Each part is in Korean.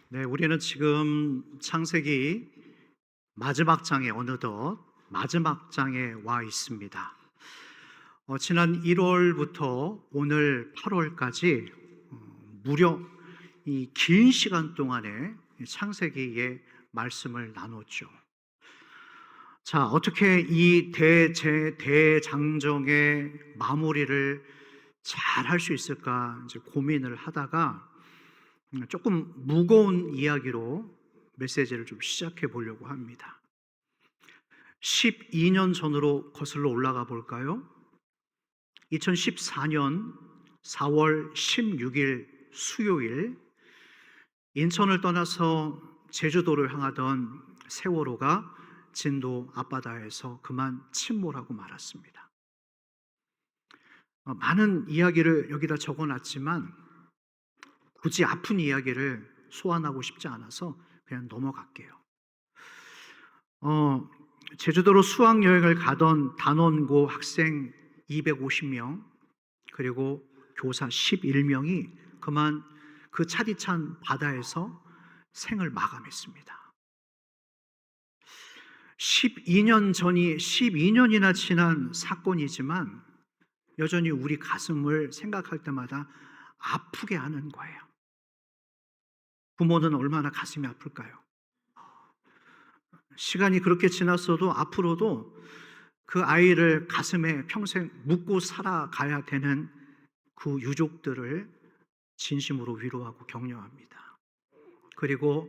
네, 우리는 지금 창세기 마지막 장에 어느덧 마지막 장에 와 있습니다. 지난 1월부터 오늘 8월까지 무려 이 긴 시간 동안에 창세기의 말씀을 나눴죠. 자, 어떻게 이 대장정의 마무리를 잘 할 수 있을까 이제 고민을 하다가 조금 무거운 이야기로 메시지를 좀 시작해 보려고 합니다. 12년 전으로 거슬러 올라가 볼까요? 2014년 4월 16일 수요일, 인천을 떠나서 제주도를 향하던 세월호가 진도 앞바다에서 그만 침몰하고 말았습니다. 많은 이야기를 여기다 적어놨지만 굳이 아픈 이야기를 소환하고 싶지 않아서 그냥 넘어갈게요. 제주도로 수학여행을 가던 단원고 학생 250명 그리고 교사 11명이 그만 그 차디찬 바다에서 생을 마감했습니다. 12년이나 지난 사건이지만 여전히 우리 가슴을 생각할 때마다 아프게 하는 거예요. 부모는 얼마나 가슴이 아플까요? 시간이 그렇게 지났어도 앞으로도 그 아이를 가슴에 평생 묻고 살아가야 되는 그 유족들을 진심으로 위로하고 격려합니다. 그리고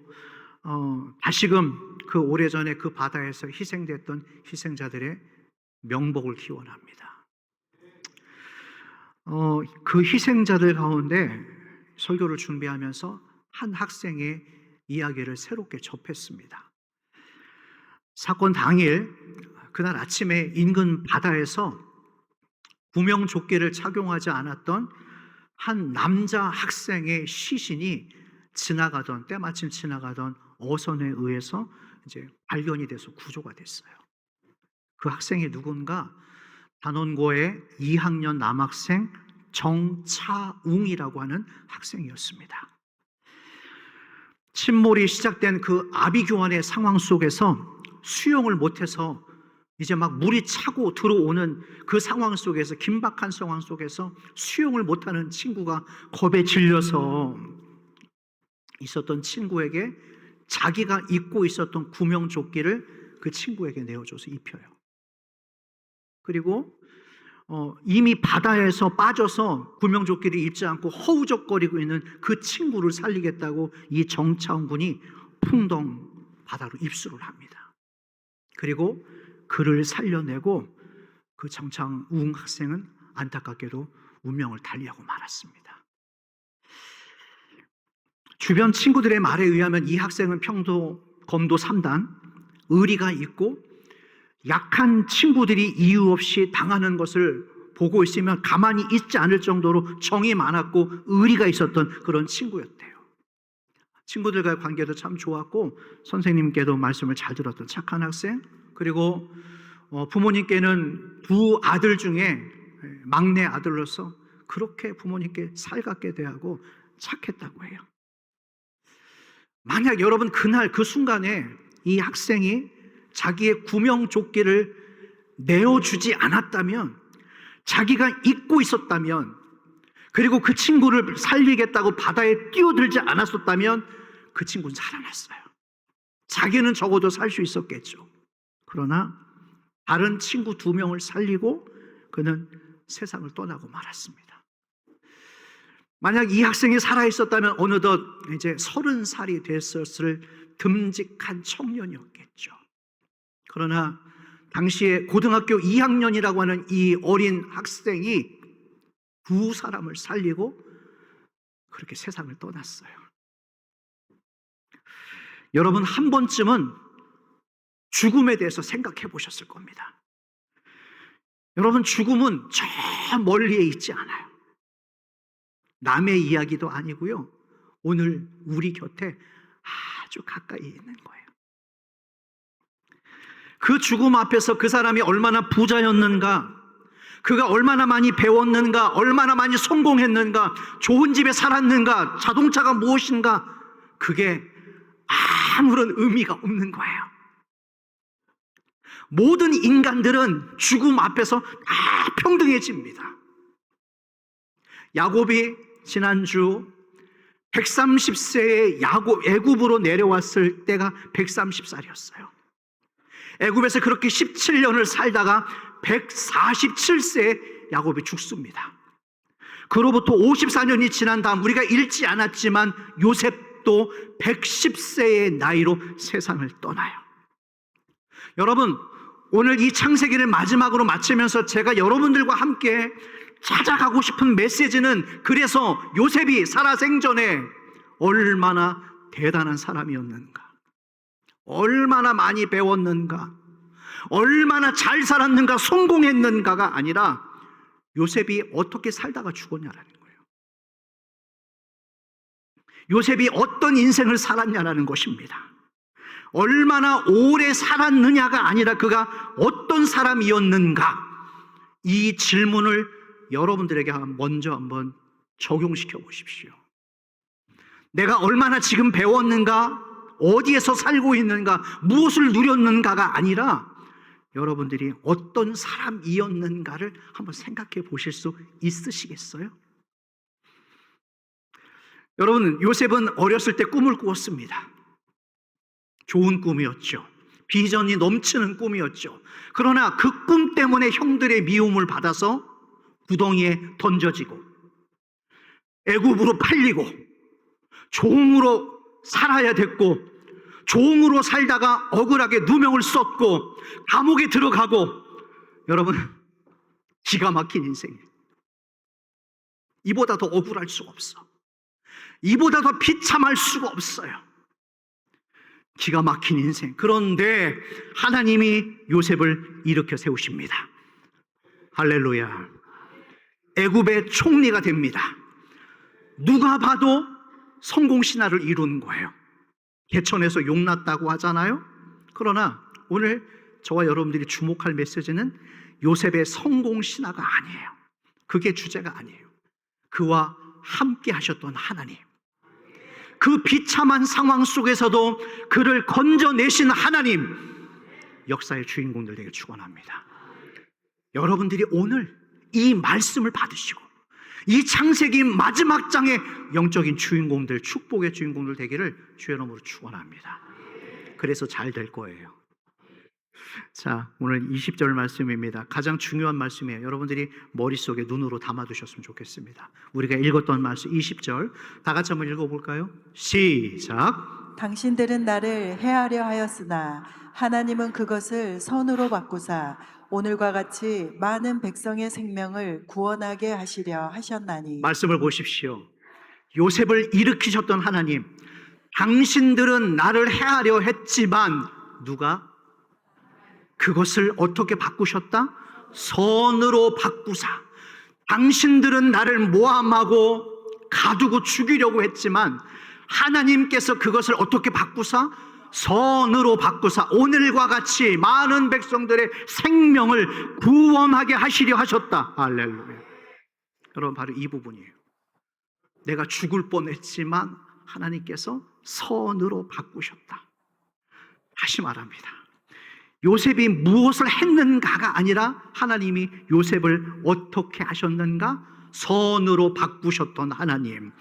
다시금 그 오래전에 그 바다에서 희생됐던 희생자들의 명복을 기원합니다. 그 희생자들 가운데 설교를 준비하면서 한 학생의 이야기를 새롭게 접했습니다. 사건 당일 그날 아침에 인근 바다에서 구명조끼를 착용하지 않았던 한 남자 학생의 시신이 때마침 지나가던 어선에 의해서 이제 발견이 돼서 구조가 됐어요. 그 학생이 누군가? 단원고의 2학년 남학생 정차웅이라고 하는 학생이었습니다. 침몰이 시작된 그 아비규환의 상황 속에서 수영을 못해서 이제 막 물이 차고 들어오는 그 상황 속에서, 긴박한 상황 속에서 수영을 못하는 친구가 겁에 질려서 있었던 친구에게 자기가 입고 있었던 구명조끼를 그 친구에게 내어줘서 입혀요. 그리고 이미 바다에서 빠져서 구명조끼를 입지 않고 허우적거리고 있는 그 친구를 살리겠다고 이 정차웅 군이 풍덩 바다로 입수를 합니다. 그리고 그를 살려내고 그 정차웅 학생은 안타깝게도 운명을 달리하고 말았습니다. 주변 친구들의 말에 의하면 이 학생은 검도 3단, 의리가 있고 약한 친구들이 이유 없이 당하는 것을 보고 있으면 가만히 있지 않을 정도로 정이 많았고 의리가 있었던 그런 친구였대요. 친구들과의 관계도 참 좋았고 선생님께도 말씀을 잘 들었던 착한 학생, 그리고 부모님께는 두 아들 중에 막내 아들로서 그렇게 부모님께 살갑게 대하고 착했다고 해요. 만약 여러분 그날 그 순간에 이 학생이 자기의 구명조끼를 내어주지 않았다면, 자기가 잊고 있었다면, 그리고 그 친구를 살리겠다고 바다에 뛰어들지 않았었다면 그 친구는 살아났어요. 자기는 적어도 살 수 있었겠죠. 그러나 다른 친구 2명을 살리고 그는 세상을 떠나고 말았습니다. 만약 이 학생이 살아있었다면 어느덧 이제 30살이 됐었을 듬직한 청년이었겠죠. 그러나 당시에 고등학교 2학년이라고 하는 이 어린 학생이 2사람을 살리고 그렇게 세상을 떠났어요. 여러분 한 번쯤은 죽음에 대해서 생각해 보셨을 겁니다. 여러분 죽음은 저 멀리에 있지 않아요. 남의 이야기도 아니고요. 오늘 우리 곁에 아주 가까이 있는 거예요. 그 죽음 앞에서 그 사람이 얼마나 부자였는가, 그가 얼마나 많이 배웠는가, 얼마나 많이 성공했는가, 좋은 집에 살았는가, 자동차가 무엇인가, 그게 아무런 의미가 없는 거예요. 모든 인간들은 죽음 앞에서 다 평등해집니다. 야곱이 지난주 130세에 애굽으로 내려왔을 때가 130살이었어요. 애굽에서 그렇게 17년을 살다가 147세에 야곱이 죽습니다. 그로부터 54년이 지난 다음 우리가 읽지 않았지만 요셉도 110세의 나이로 세상을 떠나요. 여러분, 오늘 이 창세기를 마지막으로 마치면서 제가 여러분들과 함께 찾아가고 싶은 메시지는, 그래서 요셉이 살아생전에 얼마나 대단한 사람이었는가, 얼마나 많이 배웠는가, 얼마나 잘 살았는가, 성공했는가가 아니라 요셉이 어떻게 살다가 죽었냐라는 거예요. 요셉이 어떤 인생을 살았냐라는 것입니다. 얼마나 오래 살았느냐가 아니라 그가 어떤 사람이었는가, 이 질문을 여러분들에게 먼저 한번 적용시켜 보십시오. 내가 얼마나 지금 배웠는가, 어디에서 살고 있는가, 무엇을 누렸는가가 아니라 여러분들이 어떤 사람이었는가를 한번 생각해 보실 수 있으시겠어요? 여러분, 요셉은 어렸을 때 꿈을 꾸었습니다. 좋은 꿈이었죠. 비전이 넘치는 꿈이었죠. 그러나 그 꿈 때문에 형들의 미움을 받아서 구덩이에 던져지고 애굽으로 팔리고 종으로 살아야 됐고, 종으로 살다가 억울하게 누명을 썼고 감옥에 들어가고, 여러분, 기가 막힌 인생이에요. 이보다 더 억울할 수가 없어. 이보다 더 비참할 수가 없어요. 기가 막힌 인생. 그런데 하나님이 요셉을 일으켜 세우십니다. 할렐루야. 애굽의 총리가 됩니다. 누가 봐도 성공신화를 이루는 거예요. 개천에서 용났다고 하잖아요. 그러나 오늘 저와 여러분들이 주목할 메시지는 요셉의 성공신화가 아니에요. 그게 주제가 아니에요. 그와 함께 하셨던 하나님, 그 비참한 상황 속에서도 그를 건져내신 하나님, 역사의 주인공들 되길 축원합니다. 여러분들이 오늘 이 말씀을 받으시고 이 창세기 마지막 장의 영적인 주인공들, 축복의 주인공들 되기를 주의 이름으로 축원합니다. 그래서 잘 될 거예요. 자, 오늘 20절 말씀입니다. 가장 중요한 말씀이에요. 여러분들이 머릿속에 눈으로 담아두셨으면 좋겠습니다. 우리가 읽었던 말씀 20절 다 같이 한번 읽어볼까요? 시작. 당신들은 나를 해하려 하였으나 하나님은 그것을 선으로 바꾸사 오늘과 같이 많은 백성의 생명을 구원하게 하시려 하셨나니. 말씀을 보십시오. 요셉을 일으키셨던 하나님, 당신들은 나를 해하려 했지만 누가? 그것을 어떻게 바꾸셨다? 선으로 바꾸사. 당신들은 나를 모함하고 가두고 죽이려고 했지만 하나님께서 그것을 어떻게 바꾸사? 선으로 바꾸사 오늘과 같이 많은 백성들의 생명을 구원하게 하시려 하셨다. 할렐루야. 여러분, 바로 이 부분이에요. 내가 죽을 뻔했지만 하나님께서 선으로 바꾸셨다. 다시 말합니다. 요셉이 무엇을 했는가가 아니라 하나님이 요셉을 어떻게 하셨는가? 선으로 바꾸셨던 하나님,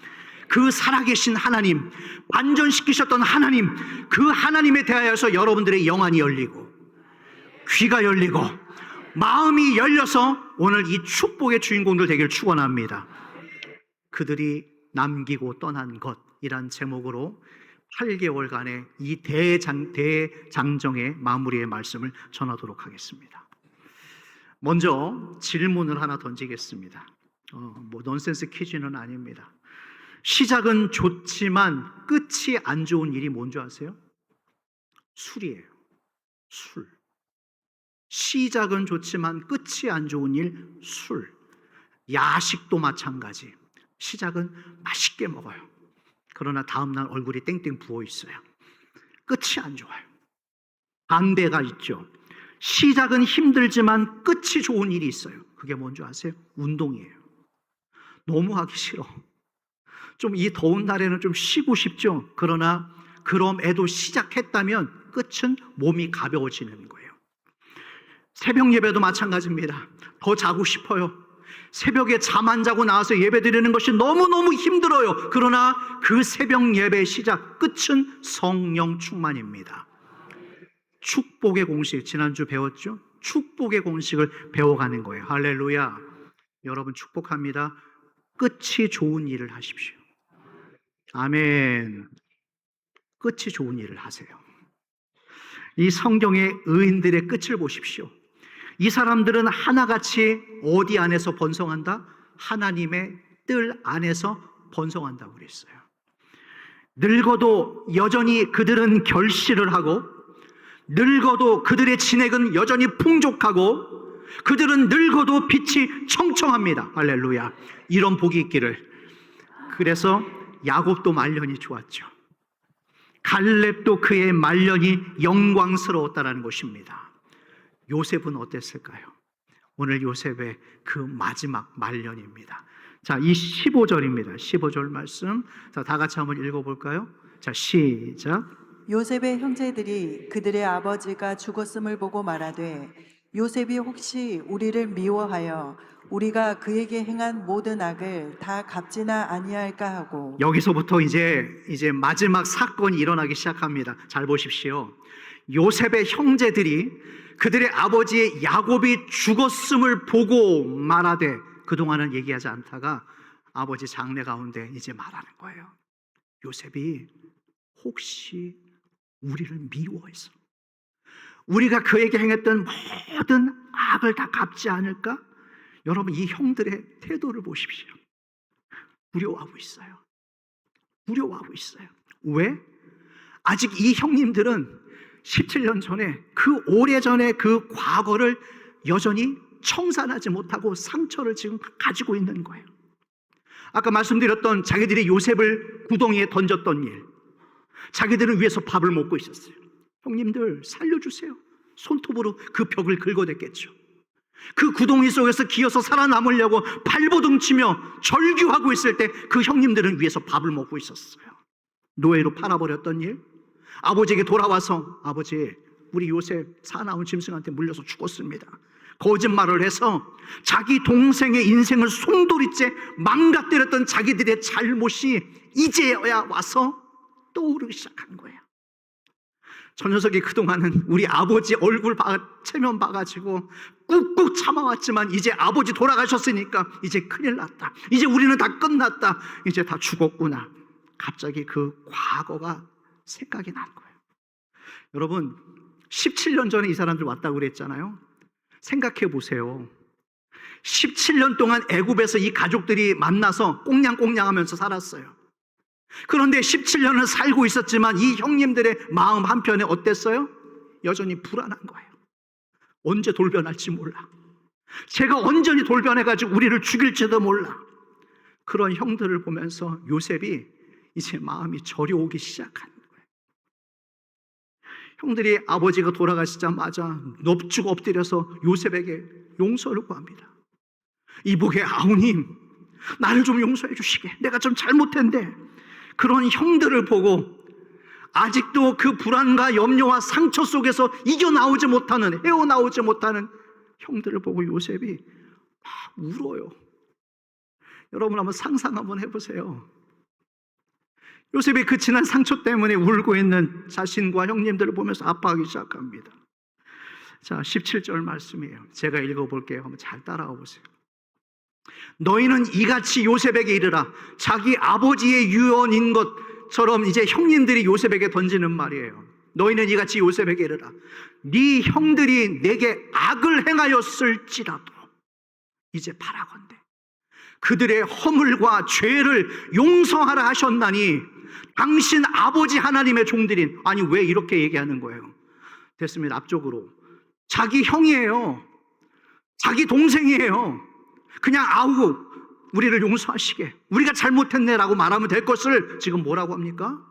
그 살아계신 하나님, 완전시키셨던 하나님, 그 하나님에 대하여서 여러분들의 영안이 열리고 귀가 열리고 마음이 열려서 오늘 이 축복의 주인공들 되기를 축원합니다. 그들이 남기고 떠난 것이란 제목으로 8개월간의 이 대장정의 마무리의 말씀을 전하도록 하겠습니다. 먼저 질문을 하나 던지겠습니다. 넌센스 퀴즈는 아닙니다. 시작은 좋지만 끝이 안 좋은 일이 뭔지 아세요? 술이에요. 술. 시작은 좋지만 끝이 안 좋은 일, 술. 야식도 마찬가지. 시작은 맛있게 먹어요. 그러나 다음날 얼굴이 땡땡 부어 있어요. 끝이 안 좋아요. 반대가 있죠. 시작은 힘들지만 끝이 좋은 일이 있어요. 그게 뭔지 아세요? 운동이에요. 너무 하기 싫어. 좀 이 더운 날에는 좀 쉬고 싶죠. 그러나 그럼에도 시작했다면 끝은 몸이 가벼워지는 거예요. 새벽 예배도 마찬가지입니다. 더 자고 싶어요. 새벽에 잠 안 자고 나와서 예배 드리는 것이 너무너무 힘들어요. 그러나 그 새벽 예배의 시작, 끝은 성령 충만입니다. 축복의 공식, 지난주 배웠죠? 축복의 공식을 배워가는 거예요. 할렐루야. 여러분 축복합니다. 끝이 좋은 일을 하십시오. 아멘. 끝이 좋은 일을 하세요. 이 성경의 의인들의 끝을 보십시오. 이 사람들은 하나같이 어디 안에서 번성한다? 하나님의 뜰 안에서 번성한다고 그랬어요. 늙어도 여전히 그들은 결실을 하고, 늙어도 그들의 진액은 여전히 풍족하고, 그들은 늙어도 빛이 청청합니다. 할렐루야. 이런 복이 있기를. 그래서 야곱도 말년이 좋았죠. 갈렙도 그의 말년이 영광스러웠다라는 것입니다. 요셉은 어땠을까요? 오늘 요셉의 그 마지막 말년입니다. 자, 이 15절입니다. 15절 말씀. 자, 다 같이 한번 읽어볼까요? 자, 시작. 요셉의 형제들이 그들의 아버지가 죽었음을 보고 말하되 요셉이 혹시 우리를 미워하여 우리가 그에게 행한 모든 악을 다 갚지나 아니할까 하고. 여기서부터 이제 마지막 사건이 일어나기 시작합니다. 잘 보십시오. 요셉의 형제들이 그들의 아버지의 야곱이 죽었음을 보고 말하되, 그동안은 얘기하지 않다가 아버지 장례 가운데 이제 말하는 거예요. 요셉이 혹시 우리를 미워해서 우리가 그에게 행했던 모든 악을 다 갚지 않을까? 여러분, 이 형들의 태도를 보십시오. 두려워하고 있어요. 두려워하고 있어요. 왜? 아직 이 형님들은 17년 전에, 그 오래전에 그 과거를 여전히 청산하지 못하고 상처를 지금 가지고 있는 거예요. 아까 말씀드렸던 자기들이 요셉을 구덩이에 던졌던 일, 자기들은 위에서 밥을 먹고 있었어요. 형님들 살려주세요. 손톱으로 그 벽을 긁어댔겠죠. 그 구덩이 속에서 기어서 살아남으려고 발버둥 치며 절규하고 있을 때 그 형님들은 위에서 밥을 먹고 있었어요. 노예로 팔아버렸던 일, 아버지에게 돌아와서 아버지, 우리 요셉 사나운 짐승한테 물려서 죽었습니다. 거짓말을 해서 자기 동생의 인생을 송두리째 망가뜨렸던 자기들의 잘못이 이제야 와서 떠오르기 시작한 거예요. 저 녀석이 그동안은 우리 아버지 얼굴 체면 봐가지고 꾹꾹 참아왔지만 이제 아버지 돌아가셨으니까 이제 큰일 났다. 이제 우리는 다 끝났다. 이제 다 죽었구나. 갑자기 그 과거가 생각이 난 거예요. 여러분, 17년 전에 이 사람들 왔다고 그랬잖아요. 생각해 보세요. 17년 동안 애굽에서 이 가족들이 만나서 꽁냥꽁냥 하면서 살았어요. 그런데 17년을 살고 있었지만 이 형님들의 마음 한편에 어땠어요? 여전히 불안한 거예요. 언제 돌변할지 몰라. 제가 온전히 돌변해가지고 우리를 죽일지도 몰라. 그런 형들을 보면서 요셉이 이제 마음이 저려오기 시작한 거예요. 형들이 아버지가 돌아가시자마자 넙죽 엎드려서 요셉에게 용서를 구합니다. 이복의 아우님, 나를 좀 용서해 주시게. 내가 좀 잘못했는데. 그런 형들을 보고 아직도 그 불안과 염려와 상처 속에서 이겨나오지 못하는, 헤어나오지 못하는 형들을 보고 요셉이 울어요. 여러분 한번 상상 한번 해보세요. 요셉이 그 지난 상처 때문에 울고 있는 자신과 형님들을 보면서 아파하기 시작합니다. 자, 17절 말씀이에요. 제가 읽어볼게요. 한번 잘 따라와 보세요. 너희는 이같이 요셉에게 이르라. 자기 아버지의 유언인 것처럼 이제 형님들이 요셉에게 던지는 말이에요. 너희는 이같이 요셉에게 이르라. 네 형들이 내게 악을 행하였을지라도 이제 바라건대 그들의 허물과 죄를 용서하라 하셨나니 당신 아버지 하나님의 종들인. 아니, 왜 이렇게 얘기하는 거예요? 됐습니다. 앞쪽으로. 자기 형이에요. 자기 동생이에요. 그냥 아우, 우리를 용서하시게, 우리가 잘못했네라고 말하면 될 것을 지금 뭐라고 합니까?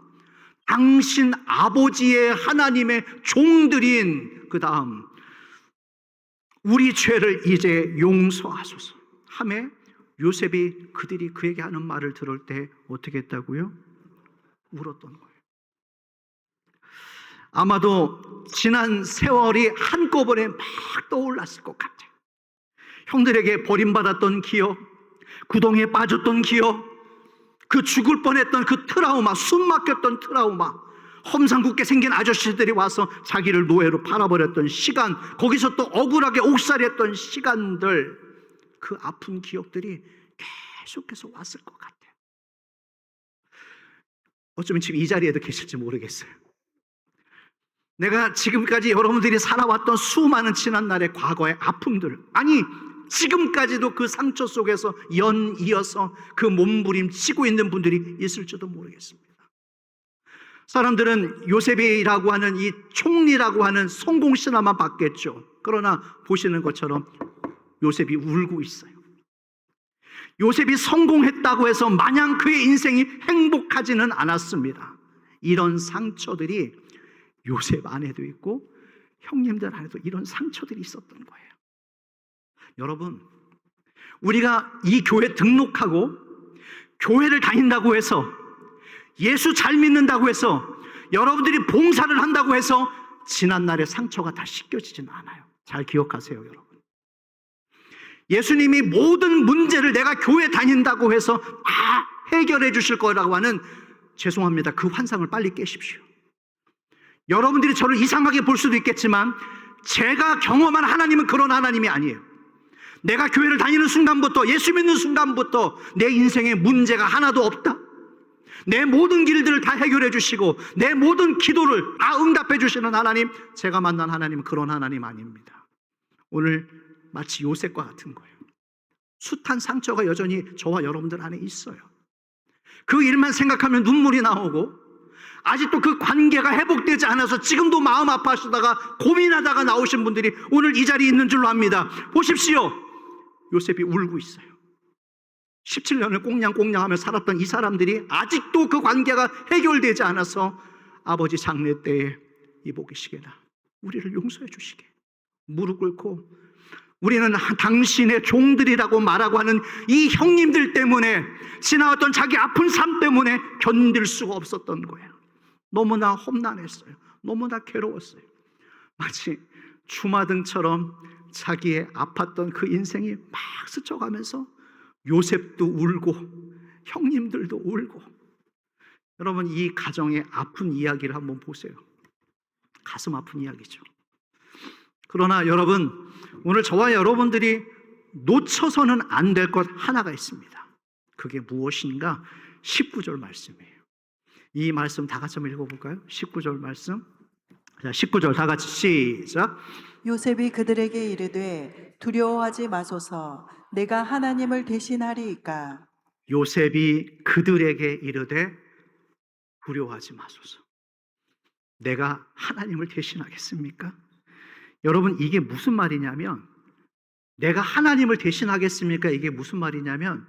당신 아버지의 하나님의 종들인, 그 다음 우리 죄를 이제 용서하소서 하매 요셉이 그들이 그에게 하는 말을 들을 때 어떻게 했다고요? 울었던 거예요. 아마도 지난 세월이 한꺼번에 막 떠올랐을 것 같아요. 형들에게 버림받았던 기억, 구덩이에 빠졌던 기억, 그 죽을 뻔했던 그 트라우마, 숨 막혔던 트라우마, 험상궂게 생긴 아저씨들이 와서 자기를 노예로 팔아버렸던 시간, 거기서 또 억울하게 옥살이했던 시간들, 그 아픈 기억들이 계속해서 왔을 것 같아요. 어쩌면 지금 이 자리에도 계실지 모르겠어요. 내가 지금까지 여러분들이 살아왔던 수많은 지난날의 과거의 아픔들, 아니 지금까지도 그 상처 속에서 연이어서 그 몸부림치고 있는 분들이 있을지도 모르겠습니다. 사람들은 요셉이라고 하는 이 총리라고 하는 성공신화만 봤겠죠. 그러나 보시는 것처럼 요셉이 울고 있어요. 요셉이 성공했다고 해서 마냥 그의 인생이 행복하지는 않았습니다. 이런 상처들이 요셉 안에도 있고 형님들 안에도 이런 상처들이 있었던 거예요. 여러분, 우리가 이 교회 등록하고 교회를 다닌다고 해서, 예수 잘 믿는다고 해서, 여러분들이 봉사를 한다고 해서 지난날의 상처가 다 씻겨지지는 않아요. 잘 기억하세요, 여러분. 예수님이 모든 문제를 내가 교회 다닌다고 해서 다 해결해 주실 거라고 하는, 죄송합니다, 그 환상을 빨리 깨십시오. 여러분들이 저를 이상하게 볼 수도 있겠지만 제가 경험한 하나님은 그런 하나님이 아니에요. 내가 교회를 다니는 순간부터, 예수 믿는 순간부터 내 인생에 문제가 하나도 없다, 내 모든 길들을 다 해결해 주시고 내 모든 기도를 다 응답해 주시는 하나님, 제가 만난 하나님은 그런 하나님 아닙니다. 오늘 마치 요셉과 같은 거예요. 숱한 상처가 여전히 저와 여러분들 안에 있어요. 그 일만 생각하면 눈물이 나오고, 아직도 그 관계가 회복되지 않아서 지금도 마음 아파하시다가 고민하다가 나오신 분들이 오늘 이 자리에 있는 줄로 압니다. 보십시오, 요셉이 울고 있어요. 17년을 꽁냥꽁냥하며 살았던 이 사람들이 아직도 그 관계가 해결되지 않아서 아버지 장례 때에 이복이시게나 우리를 용서해 주시게 무릎 꿇고, 우리는 당신의 종들이라고 말하고 하는 이 형님들 때문에, 지나왔던 자기 아픈 삶 때문에 견딜 수가 없었던 거예요. 너무나 험난했어요. 너무나 괴로웠어요. 마치 주마등처럼 자기의 아팠던 그 인생이 막 스쳐가면서 요셉도 울고 형님들도 울고. 여러분, 이 가정의 아픈 이야기를 한번 보세요. 가슴 아픈 이야기죠. 그러나 여러분, 오늘 저와 여러분들이 놓쳐서는 안 될 것 하나가 있습니다. 그게 무엇인가? 19절 말씀이에요. 이 말씀 다 같이 한번 읽어볼까요? 19절 말씀. 자, 19절 다 같이 시작. 요셉이 그들에게 이르되 두려워하지 마소서, 내가 하나님을 대신하리이까. 요셉이 그들에게 이르되 두려워하지 마소서. 내가 하나님을 대신하겠습니까? 여러분, 이게 무슨 말이냐면, 내가 하나님을 대신하겠습니까? 이게 무슨 말이냐면,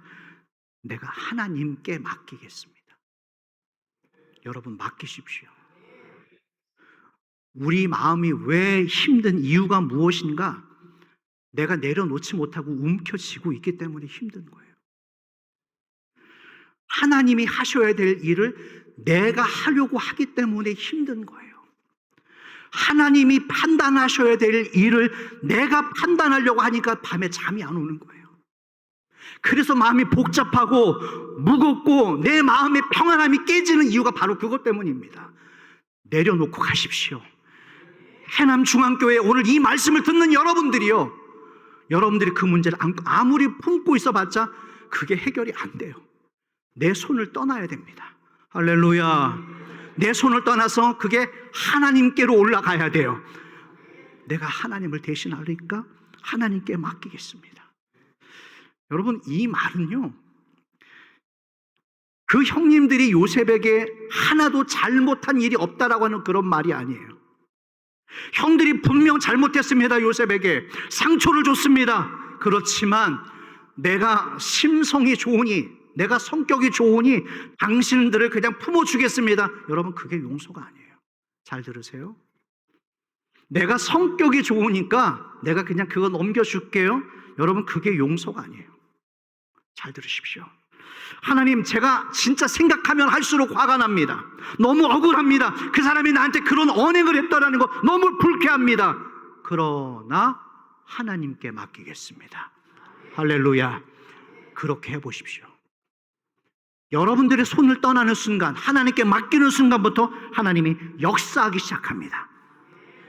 내가 하나님께 맡기겠습니다. 여러분, 맡기십시오. 우리 마음이 왜 힘든 이유가 무엇인가? 내가 내려놓지 못하고 움켜쥐고 있기 때문에 힘든 거예요. 하나님이 하셔야 될 일을 내가 하려고 하기 때문에 힘든 거예요. 하나님이 판단하셔야 될 일을 내가 판단하려고 하니까 밤에 잠이 안 오는 거예요. 그래서 마음이 복잡하고 무겁고 내 마음의 평안함이 깨지는 이유가 바로 그것 때문입니다. 내려놓고 가십시오. 해남중앙교회 오늘 이 말씀을 듣는 여러분들이요, 여러분들이 그 문제를 아무리 품고 있어봤자 그게 해결이 안 돼요. 내 손을 떠나야 됩니다. 할렐루야. 내 손을 떠나서 그게 하나님께로 올라가야 돼요. 내가 하나님을 대신하니까 하나님께 맡기겠습니다. 여러분, 이 말은요, 그 형님들이 요셉에게 하나도 잘못한 일이 없다라고 하는 그런 말이 아니에요. 형들이 분명 잘못했습니다. 요셉에게 상처를 줬습니다. 그렇지만 내가 심성이 좋으니, 내가 성격이 좋으니 당신들을 그냥 품어주겠습니다. 여러분, 그게 용서가 아니에요. 잘 들으세요. 내가 성격이 좋으니까 내가 그냥 그거 넘겨줄게요. 여러분, 그게 용서가 아니에요. 잘 들으십시오. 하나님, 제가 진짜 생각하면 할수록 화가 납니다. 너무 억울합니다. 그 사람이 나한테 그런 언행을 했다라는 거 너무 불쾌합니다. 그러나 하나님께 맡기겠습니다. 할렐루야. 그렇게 해보십시오. 여러분들의 손을 떠나는 순간, 하나님께 맡기는 순간부터 하나님이 역사하기 시작합니다.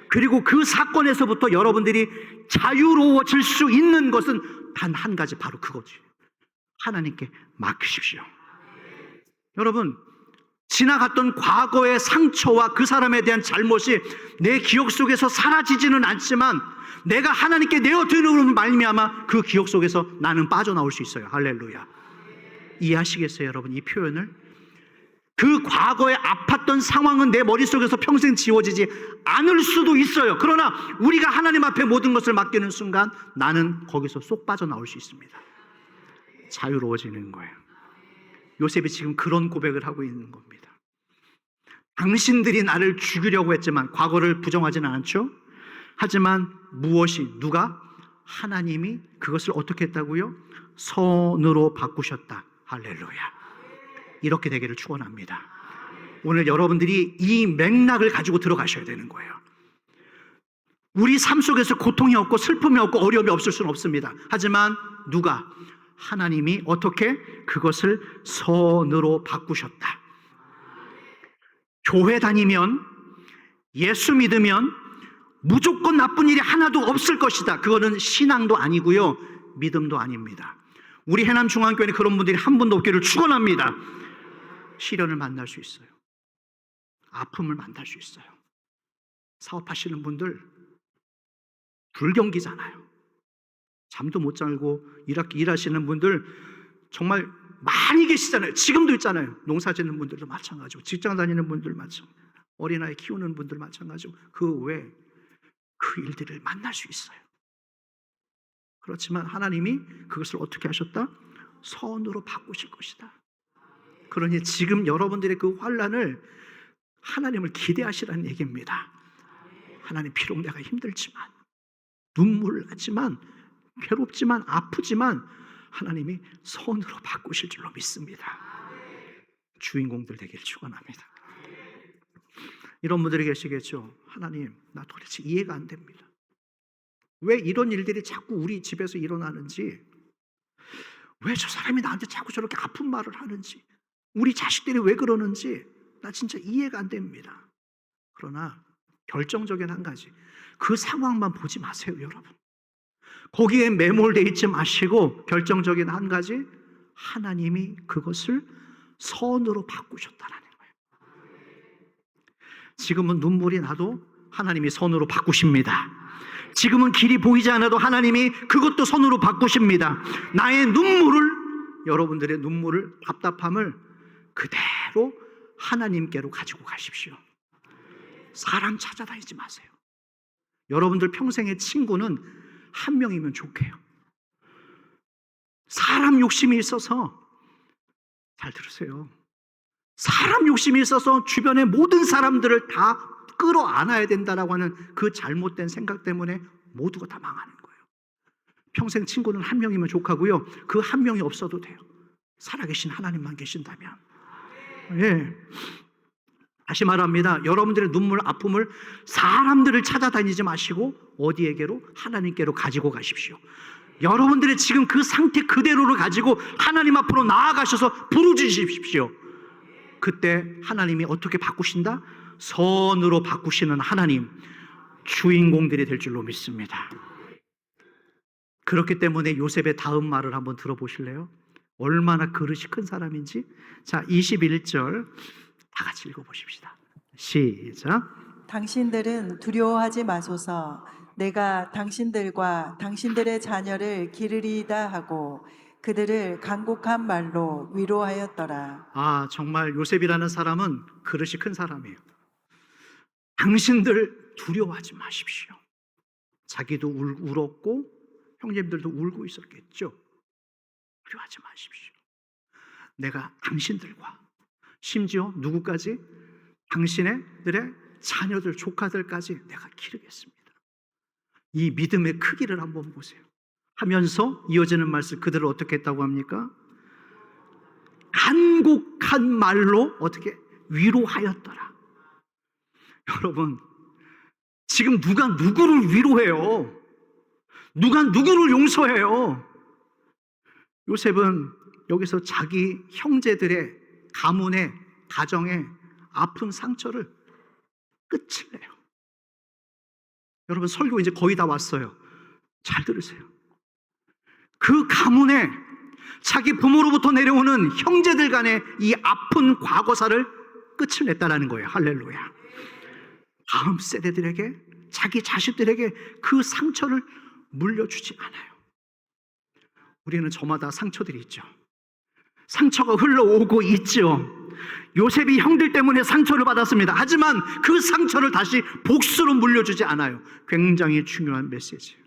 그리고 그 사건에서부터 여러분들이 자유로워질 수 있는 것은 단 한 가지, 바로 그거지. 하나님께 맡기십시오. 여러분, 지나갔던 과거의 상처와 그 사람에 대한 잘못이 내 기억 속에서 사라지지는 않지만 내가 하나님께 내어드림으로 말미암아 그 기억 속에서 나는 빠져나올 수 있어요. 할렐루야. 이해하시겠어요, 여러분? 이 표현을? 그 과거에 아팠던 상황은 내 머릿속에서 평생 지워지지 않을 수도 있어요. 그러나 우리가 하나님 앞에 모든 것을 맡기는 순간 나는 거기서 쏙 빠져나올 수 있습니다. 자유로워지는 거예요. 요셉이 지금 그런 고백을 하고 있는 겁니다. 당신들이 나를 죽이려고 했지만, 과거를 부정하지는 않죠. 하지만 무엇이, 누가? 하나님이 그것을 어떻게 했다고요? 선으로 바꾸셨다. 할렐루야. 이렇게 되기를 축원합니다. 오늘 여러분들이 이 맥락을 가지고 들어가셔야 되는 거예요. 우리 삶 속에서 고통이 없고 슬픔이 없고 어려움이 없을 수는 없습니다. 하지만 누가? 하나님이 어떻게 그것을 선으로 바꾸셨다. 교회 다니면, 예수 믿으면 무조건 나쁜 일이 하나도 없을 것이다. 그거는 신앙도 아니고요, 믿음도 아닙니다. 우리 해남중앙교회는 그런 분들이 한 분도 없기를 축원합니다. 시련을 만날 수 있어요. 아픔을 만날 수 있어요. 사업하시는 분들 불경기잖아요. 잠도 못 자고 일하시는 분들 정말 많이 계시잖아요. 지금도 있잖아요. 농사 짓는 분들도 마찬가지고, 직장 다니는 분들 마찬가지고, 어린아이 키우는 분들 마찬가지고, 그 외에 그 일들을 만날 수 있어요. 그렇지만 하나님이 그것을 어떻게 하셨다? 선으로 바꾸실 것이다. 그러니 지금 여러분들의 그 환난을 하나님을 기대하시라는 얘기입니다. 하나님, 비록 내가 힘들지만, 눈물 나지만, 괴롭지만, 아프지만 하나님이 선으로 바꾸실 줄로 믿습니다. 주인공들 되길 축원합니다. 이런 분들이 계시겠죠. 하나님, 나 도대체 이해가 안 됩니다. 왜 이런 일들이 자꾸 우리 집에서 일어나는지, 왜 저 사람이 나한테 자꾸 저렇게 아픈 말을 하는지, 우리 자식들이 왜 그러는지 나 진짜 이해가 안 됩니다. 그러나 결정적인 한 가지, 그 상황만 보지 마세요, 여러분. 거기에 매몰되어 있지 마시고 결정적인 한 가지, 하나님이 그것을 선으로 바꾸셨다는 거예요. 지금은 눈물이 나도 하나님이 선으로 바꾸십니다. 지금은 길이 보이지 않아도 하나님이 그것도 선으로 바꾸십니다. 나의 눈물을, 여러분들의 눈물을, 답답함을 그대로 하나님께로 가지고 가십시오. 사람 찾아다니지 마세요. 여러분들 평생의 친구는 한 명이면 좋게요. 사람 욕심이 있어서, 잘 들으세요, 사람 욕심이 있어서 주변의 모든 사람들을 다 끌어안아야 된다라고 하는 그 잘못된 생각 때문에 모두가 다 망하는 거예요. 평생 친구는 한 명이면 족하고요, 그 한 명이 없어도 돼요. 살아계신 하나님만 계신다면. 예. 다시 말합니다. 여러분들의 눈물, 아픔을 사람들을 찾아다니지 마시고 어디에게로? 하나님께로 가지고 가십시오. 여러분들의 지금 그 상태 그대로를 가지고 하나님 앞으로 나아가셔서 부르짖으십시오. 그때 하나님이 어떻게 바꾸신다? 선으로 바꾸시는 하나님, 주인공들이 될 줄로 믿습니다. 그렇기 때문에 요셉의 다음 말을 한번 들어보실래요? 얼마나 그릇이 큰 사람인지. 자, 21절 다 같이 읽어보십시다. 시작. 당신들은 두려워하지 마소서. 내가 당신들과 당신들의 자녀를 기르리이다 하고 그들을 간곡한 말로 위로하였더라. 아, 정말 요셉이라는 사람은 그릇이 큰 사람이에요. 당신들 두려워하지 마십시오. 자기도 울었고 형제들도 울고 있었겠죠. 두려워하지 마십시오. 내가 당신들과, 심지어 누구까지? 당신들의 자녀들, 조카들까지 내가 기르겠습니다. 이 믿음의 크기를 한번 보세요. 하면서 이어지는 말씀, 그들을 어떻게 했다고 합니까? 간곡한 말로 어떻게 위로하였더라. 여러분, 지금 누가 누구를 위로해요? 누가 누구를 용서해요? 요셉은 여기서 자기 형제들의 가문의 가정의 아픈 상처를 끝을 내요. 여러분, 설교 이제 거의 다 왔어요. 잘 들으세요. 그 가문에 자기 부모로부터 내려오는 형제들 간의 이 아픈 과거사를 끝을 냈다라는 거예요. 할렐루야. 다음 세대들에게, 자기 자식들에게 그 상처를 물려주지 않아요. 우리는 저마다 상처들이 있죠. 상처가 흘러오고 있죠. 요셉이 형들 때문에 상처를 받았습니다. 하지만 그 상처를 다시 복수로 물려주지 않아요. 굉장히 중요한 메시지예요.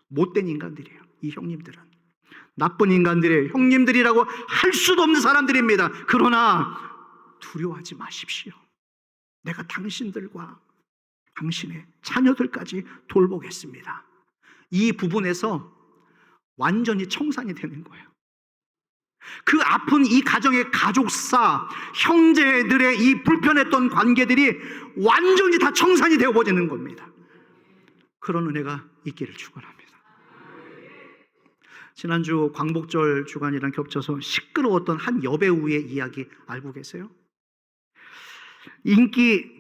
못된 인간들이에요. 이 형님들은 나쁜 인간들이에요. 형님들이라고 할 수도 없는 사람들입니다. 그러나 두려워하지 마십시오. 내가 당신들과 당신의 자녀들까지 돌보겠습니다. 이 부분에서 완전히 청산이 되는 거예요. 그 아픈 이 가정의 가족사, 형제들의 이 불편했던 관계들이 완전히 다 청산이 되어버리는 겁니다. 그런 은혜가 있기를 축원합니다. 지난주 광복절 주간이랑 겹쳐서 시끄러웠던 한 여배우의 이야기 알고 계세요?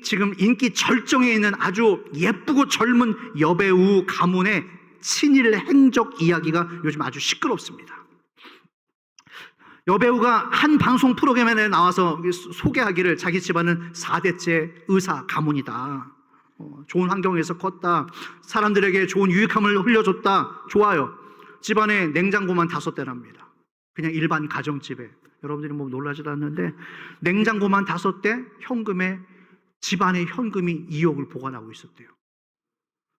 지금 인기 절정에 있는 아주 예쁘고 젊은 여배우 가문의 친일 행적 이야기가 요즘 아주 시끄럽습니다. 여배우가 한 방송 프로그램에 나와서 소개하기를 자기 집안은 4대째 의사 가문이다. 좋은 환경에서 컸다. 사람들에게 좋은 유익함을 흘려줬다. 좋아요. 집안에 냉장고만 5대랍니다. 그냥 일반 가정집에. 여러분들이 뭐 놀라지도 않는데 냉장고만 5대, 현금에 집안에 현금이 2억을 보관하고 있었대요.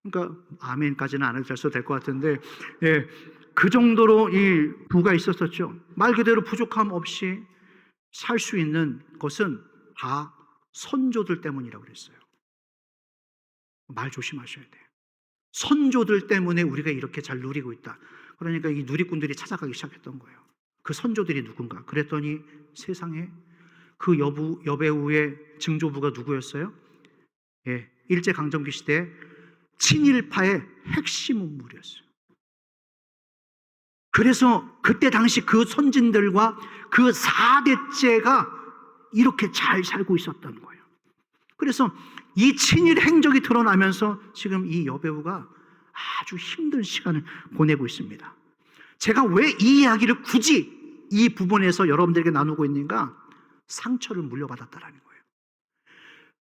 그러니까 아멘까지는 안 해도 될 것 같은데, 예, 그 정도로 이 부가 있었었죠. 말 그대로 부족함 없이 살 수 있는 것은 다 선조들 때문이라고 그랬어요. 말 조심하셔야 돼요. 선조들 때문에 우리가 이렇게 잘 누리고 있다. 그러니까 이 누리꾼들이 찾아가기 시작했던 거예요. 그 선조들이 누군가? 그랬더니 세상에 그 여배우의 증조부가 누구였어요? 예, 일제강점기 시대 친일파의 핵심 인물이었어요. 그래서 그때 당시 그 선진들과 그 4대째가 이렇게 잘 살고 있었던 거예요. 그래서 이 친일 행적이 드러나면서 지금 이 여배우가 아주 힘든 시간을 보내고 있습니다. 제가 왜 이 이야기를 굳이 이 부분에서 여러분들에게 나누고 있는가? 상처를 물려받았다라는 거예요.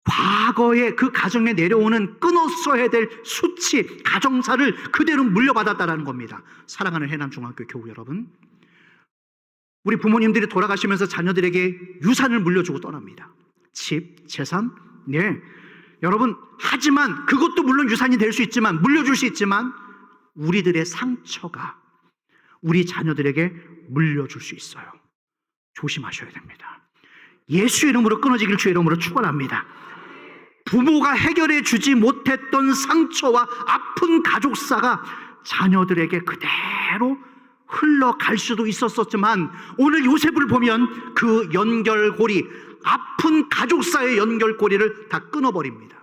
과거에 그 가정에 내려오는 끊었어야 될 수치, 가정사를 그대로 물려받았다라는 겁니다. 사랑하는 해남중학교 교우 여러분, 우리 부모님들이 돌아가시면서 자녀들에게 유산을 물려주고 떠납니다. 집, 재산, 네. 여러분, 하지만 그것도 물론 유산이 될 수 있지만, 물려줄 수 있지만 우리들의 상처가 우리 자녀들에게 물려줄 수 있어요. 조심하셔야 됩니다. 예수 이름으로 끊어지길 주의 이름으로 축원합니다. 부모가 해결해 주지 못했던 상처와 아픈 가족사가 자녀들에게 그대로 흘러갈 수도 있었지만, 오늘 요셉을 보면 그 연결고리, 아픈 가족사의 연결고리를 다 끊어버립니다.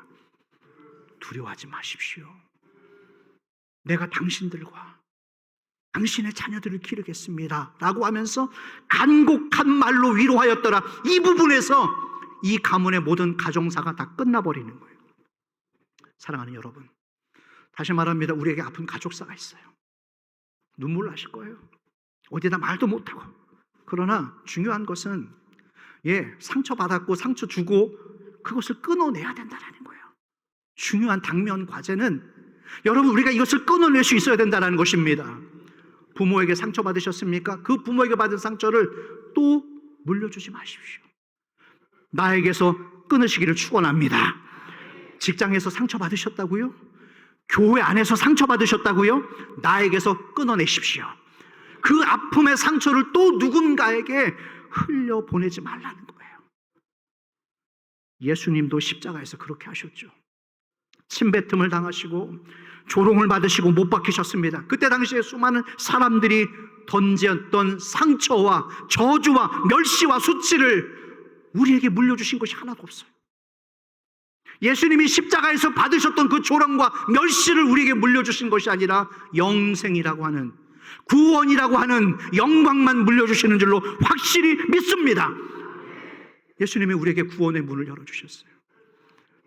두려워하지 마십시오. 내가 당신들과 당신의 자녀들을 기르겠습니다 라고 하면서 간곡한 말로 위로하였더라. 이 부분에서 이 가문의 모든 가정사가 다 끝나버리는 거예요. 사랑하는 여러분, 다시 말합니다. 우리에게 아픈 가족사가 있어요. 눈물 나실 거예요. 어디다 말도 못하고. 그러나 중요한 것은 상처받았고 상처 주고 그것을 끊어내야 된다는 거예요. 중요한 당면 과제는 여러분, 우리가 이것을 끊어낼 수 있어야 된다는 것입니다. 부모에게 상처받으셨습니까? 그 부모에게 받은 상처를 또 물려주지 마십시오. 나에게서 끊으시기를 축원합니다. 직장에서 상처받으셨다고요? 교회 안에서 상처받으셨다고요? 나에게서 끊어내십시오. 그 아픔의 상처를 또 누군가에게 흘려보내지 말라는 거예요. 예수님도 십자가에서 그렇게 하셨죠. 침뱉음을 당하시고 조롱을 받으시고 못 박히셨습니다. 그때 당시에 수많은 사람들이 던졌던 상처와 저주와 멸시와 수치를 우리에게 물려주신 것이 하나도 없어요. 예수님이 십자가에서 받으셨던 그 조롱과 멸시를 우리에게 물려주신 것이 아니라 영생이라고 하는, 구원이라고 하는 영광만 물려주시는 줄로 확실히 믿습니다. 예수님이 우리에게 구원의 문을 열어주셨어요.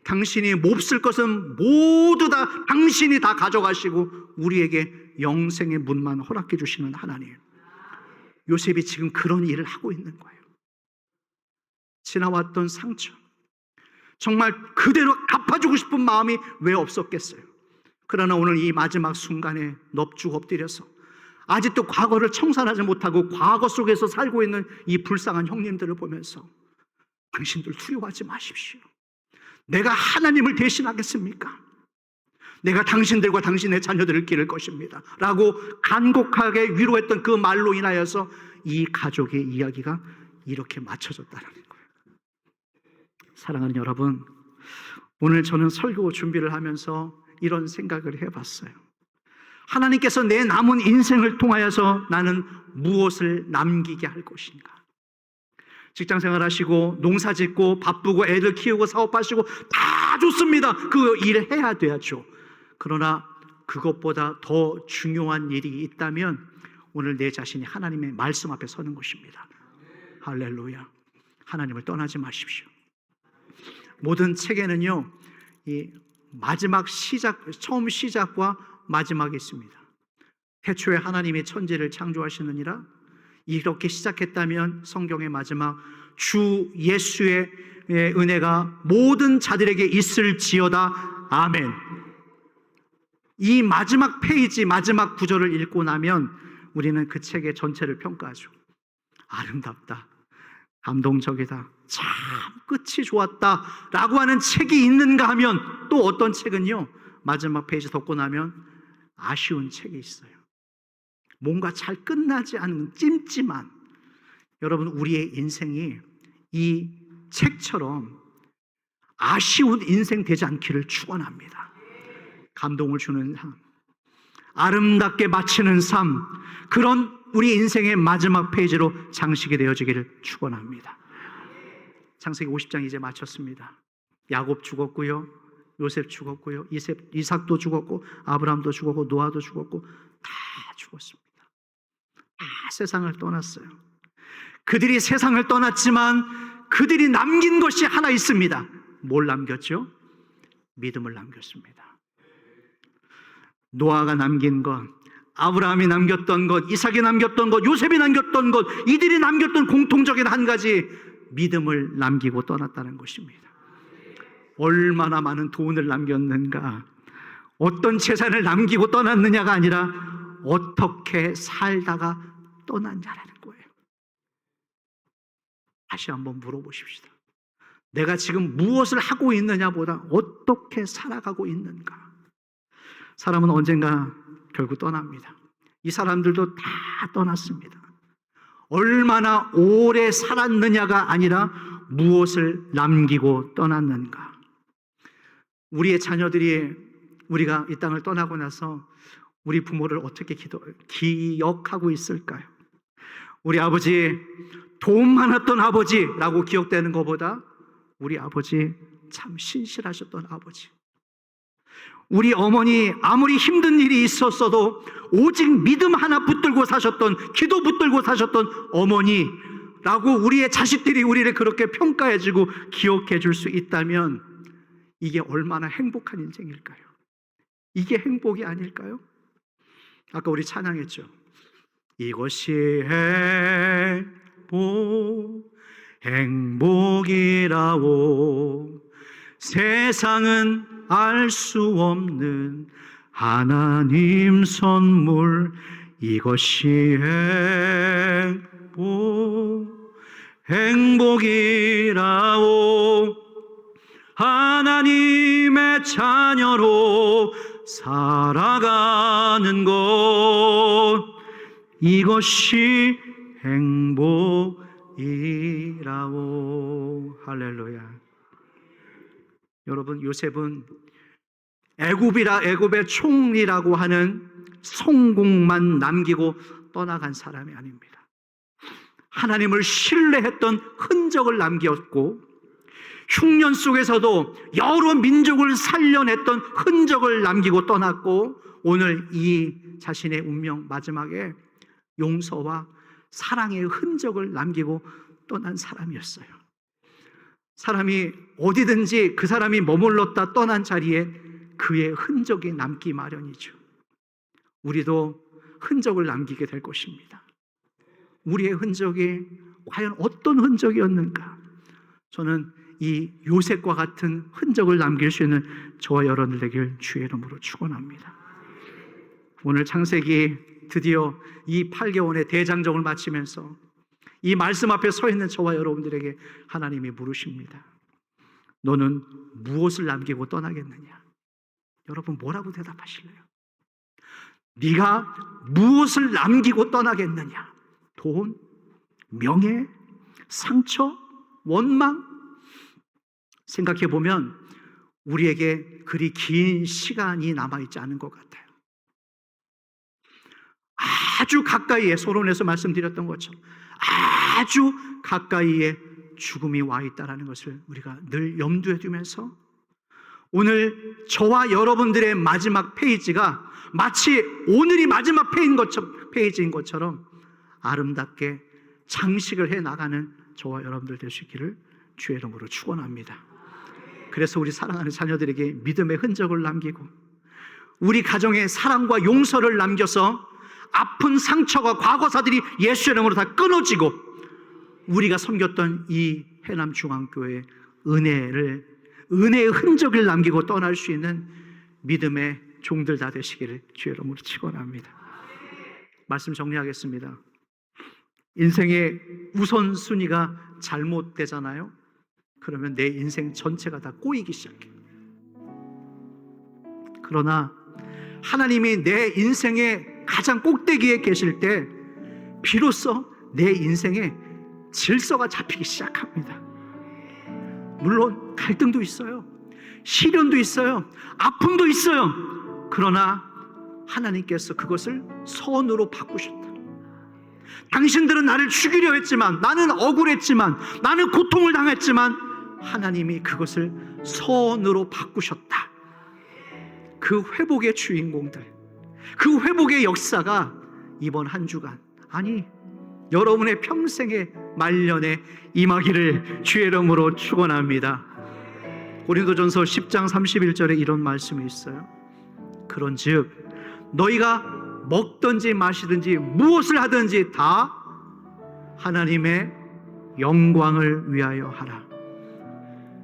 당신이 몹쓸 것은 모두 다 당신이 다 가져가시고 우리에게 영생의 문만 허락해 주시는 하나님. 요셉이 지금 그런 일을 하고 있는 거예요. 지나왔던 상처, 정말 그대로 갚아주고 싶은 마음이 왜 없었겠어요? 그러나 오늘 이 마지막 순간에 넙죽 엎드려서 아직도 과거를 청산하지 못하고 과거 속에서 살고 있는 이 불쌍한 형님들을 보면서 당신들 두려워하지 마십시오. 내가 하나님을 대신하겠습니까? 내가 당신들과 당신의 자녀들을 기를 것입니다 라고 간곡하게 위로했던 그 말로 인하여서 이 가족의 이야기가 이렇게 맞춰졌다는 거예요. 사랑하는 여러분, 오늘 저는 설교 준비를 하면서 이런 생각을 해봤어요. 하나님께서 내 남은 인생을 통하여서 나는 무엇을 남기게 할 것인가? 직장생활 하시고 농사 짓고 바쁘고 애들 키우고 사업하시고 다 좋습니다. 그 일 해야 돼야죠. 그러나 그것보다 더 중요한 일이 있다면 오늘 내 자신이 하나님의 말씀 앞에 서는 것입니다. 할렐루야. 하나님을 떠나지 마십시오. 모든 책에는요, 이 마지막 시작, 처음 시작과 마지막이 있습니다. 태초에 하나님이 천지를 창조하시느니라. 이렇게 시작했다면 성경의 마지막 주 예수의 은혜가 모든 자들에게 있을지어다. 아멘. 이 마지막 페이지, 마지막 구절을 읽고 나면 우리는 그 책의 전체를 평가하죠. 아름답다, 감동적이다, 참 끝이 좋았다 라고 하는 책이 있는가 하면 또 어떤 책은요, 마지막 페이지 덮고 나면 아쉬운 책이 있어요. 뭔가 잘 끝나지 않은 찜찜한. 여러분, 우리의 인생이 이 책처럼 아쉬운 인생 되지 않기를 축원합니다. 감동을 주는 삶, 아름답게 마치는 삶, 그런 우리 인생의 마지막 페이지로 장식이 되어지기를 축원합니다. 창세기 50장 이제 마쳤습니다. 야곱 죽었고요, 요셉 죽었고요, 이삭도 죽었고, 아브라함도 죽었고, 노아도 죽었고, 다 죽었습니다. 다 세상을 떠났어요. 그들이 세상을 떠났지만 그들이 남긴 것이 하나 있습니다. 뭘 남겼죠? 믿음을 남겼습니다. 노아가 남긴 것, 아브라함이 남겼던 것, 이삭이 남겼던 것, 요셉이 남겼던 것, 이들이 남겼던 공통적인 한 가지, 믿음을 남기고 떠났다는 것입니다. 얼마나 많은 돈을 남겼는가, 어떤 재산을 남기고 떠났느냐가 아니라 어떻게 살다가 떠났냐라는 거예요. 다시 한번 물어보십시다. 내가 지금 무엇을 하고 있느냐보다 어떻게 살아가고 있는가. 사람은 언젠가 결국 떠납니다. 이 사람들도 다 떠났습니다. 얼마나 오래 살았느냐가 아니라 무엇을 남기고 떠났는가. 우리의 자녀들이 우리가 이 땅을 떠나고 나서 우리 부모를 어떻게 기억하고 있을까요? 우리 아버지, 돈 많았던 아버지라고 기억되는 것보다 우리 아버지 참 신실하셨던 아버지, 우리 어머니 아무리 힘든 일이 있었어도 오직 믿음 하나 붙들고 사셨던, 기도 붙들고 사셨던 어머니라고 우리의 자식들이 우리를 그렇게 평가해주고 기억해 줄 수 있다면 이게 얼마나 행복한 인생일까요? 이게 행복이 아닐까요? 아까 우리 찬양했죠. 이것이 행복이라오, 세상은 알 수 없는 하나님 선물, 이것이 행복이라오, 하나님의 자녀로 살아가는 것, 이것이 행복이라오. 할렐루야. 여러분, 요셉은 애굽의 총리라고 하는 성공만 남기고 떠나간 사람이 아닙니다. 하나님을 신뢰했던 흔적을 남겼고 흉년 속에서도 여러 민족을 살려냈던 흔적을 남기고 떠났고 오늘 이 자신의 운명 마지막에 용서와 사랑의 흔적을 남기고 떠난 사람이었어요. 사람이 어디든지 그 사람이 머물렀다 떠난 자리에 그의 흔적이 남기 마련이죠. 우리도 흔적을 남기게 될 것입니다. 우리의 흔적이 과연 어떤 흔적이었는가? 저는 이 요셉과 같은 흔적을 남길 수 있는 저와 여러분들 되길 주의 이름으로 축원합니다. 오늘 창세기 드디어 이 8개월의 대장정을 마치면서 이 말씀 앞에 서 있는 저와 여러분들에게 하나님이 물으십니다. 너는 무엇을 남기고 떠나겠느냐? 여러분 뭐라고 대답하실래요? 네가 무엇을 남기고 떠나겠느냐? 돈, 명예, 상처, 원망? 생각해 보면 우리에게 그리 긴 시간이 남아있지 않은 것 같아요. 아주 가까이에, 서론에서 말씀드렸던 것처럼 아주 가까이에 죽음이 와 있다는 것을 우리가 늘 염두에 두면서 오늘 저와 여러분들의 마지막 페이지가 마치 오늘이 마지막 페이지인 것처럼 아름답게 장식을 해 나가는 저와 여러분들 될 수 있기를 주의 이름으로 축원합니다. 그래서 우리 사랑하는 자녀들에게 믿음의 흔적을 남기고 우리 가정에 사랑과 용서를 남겨서 아픈 상처가 과거사들이 예수 이름으로 다 끊어지고 우리가 섬겼던 이 해남중앙교회의 은혜의 흔적을 남기고 떠날 수 있는 믿음의 종들 다 되시기를 주의 이름으로 축원합니다. 말씀 정리하겠습니다. 인생의 우선순위가 잘못되잖아요. 그러면 내 인생 전체가 다 꼬이기 시작해요. 그러나 하나님이 내 인생의 가장 꼭대기에 계실 때 비로소 내 인생에 질서가 잡히기 시작합니다. 물론 갈등도 있어요. 시련도 있어요. 아픔도 있어요. 그러나 하나님께서 그것을 선으로 바꾸셨다. 당신들은 나를 죽이려 했지만, 나는 억울했지만, 나는 고통을 당했지만 하나님이 그것을 선으로 바꾸셨다. 그 회복의 주인공들, 그 회복의 역사가 이번 한 주간, 아니 여러분의 평생의 말년에 임하기를 주의 이름으로 축원합니다. 고린도전서 10장 31절에 이런 말씀이 있어요. 그런즉 너희가 먹든지 마시든지 무엇을 하든지 다 하나님의 영광을 위하여 하라.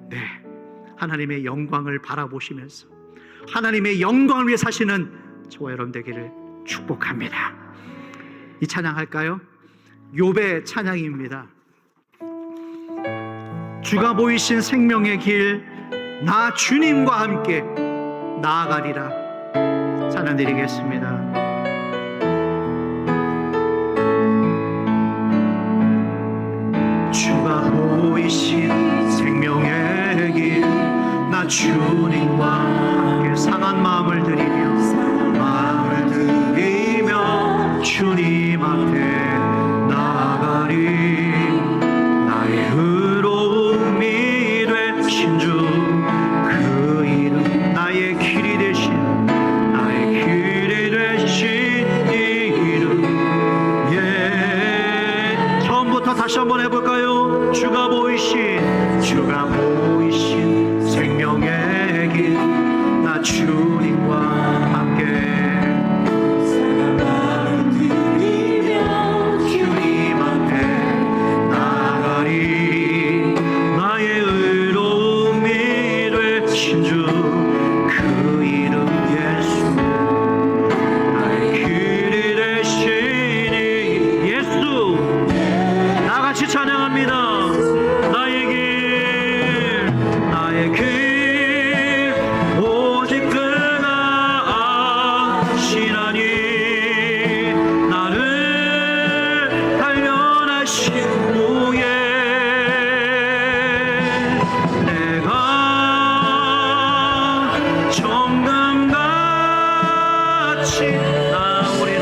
네, 하나님의 영광을 바라보시면서 하나님의 영광을 위해 사시는 저와 여러분 되기를 축복합니다. 이 찬양할까요? 욥의 찬양입니다. 주가 보이신 생명의 길, 나 주님과 함께 나아가리라. 찬양 드리겠습니다. 주가 보이신 생명의 길, 나 주님과 함께 상한 마음을 드리며 주님 앞에 나아가리. 나의 의로움이 되신 주 그 이름, 나의 길이 되신, 나의 길이 되신 이 이름. 예, 처음부터 다시 한번 해볼까요? 주가 보이신 생명의 길, 나 주님과 함께 정말 같이 나오리.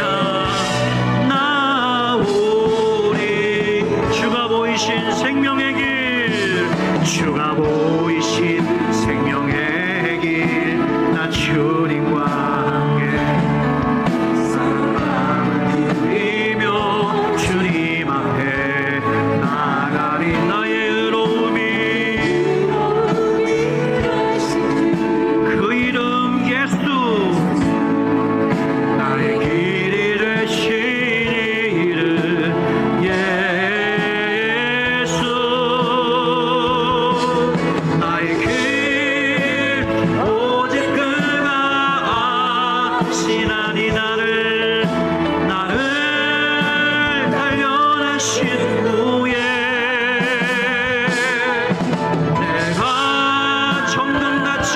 주가 보이신 생명의 길, 주가 보이신 생명의 길, 나 주님과 함께 누리며 주님 앞에 나가리. 나의 의로움이 그 이름 예수, 나의 길이 되신 이름 예수. 나의 길 오직 그가 아시나니 나를 단련하신 후에 내가 정금같이